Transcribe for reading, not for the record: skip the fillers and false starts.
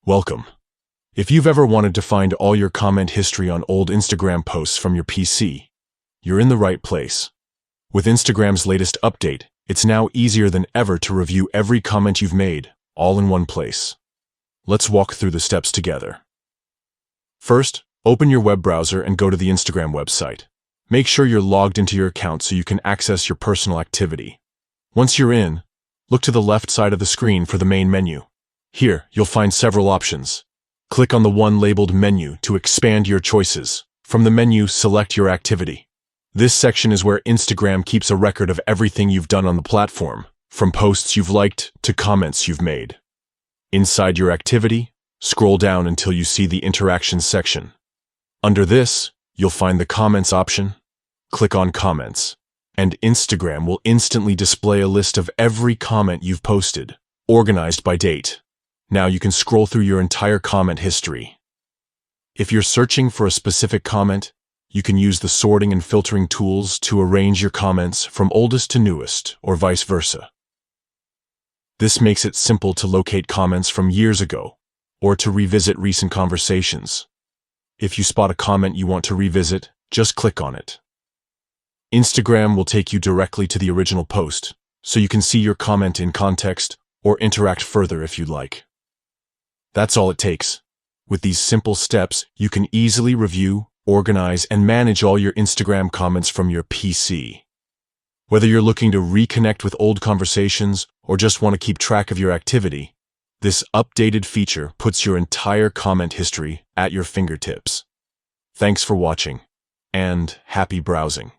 Welcome. If you've ever wanted to find all your comment history on old Instagram posts from your PC, you're in the right place. With Instagram's latest update, it's now easier than ever to review every comment you've made, all in one place. Let's walk through the steps together. First, open your web browser and go to the Instagram website. Make sure you're logged into your account so you can access your personal activity. Once you're in, look to the left side of the screen for the main menu. Here, you'll find several options. Click on the one labeled Menu to expand your choices. From the menu, select your activity. This section is where Instagram keeps a record of everything you've done on the platform, from posts you've liked to comments you've made. Inside your activity, scroll down until you see the Interactions section. Under this, you'll find the Comments option. Click on Comments, and Instagram will instantly display a list of every comment you've posted, organized by date. Now you can scroll through your entire comment history. If you're searching for a specific comment, you can use the sorting and filtering tools to arrange your comments from oldest to newest, or vice versa. This makes it simple to locate comments from years ago, or to revisit recent conversations. If you spot a comment you want to revisit, just click on it. Instagram will take you directly to the original post, so you can see your comment in context or interact further if you'd like. That's all it takes. With these simple steps, you can easily review, organize, and manage all your Instagram comments from your PC. Whether you're looking to reconnect with old conversations or just want to keep track of your activity, this updated feature puts your entire comment history at your fingertips. Thanks for watching, and happy browsing.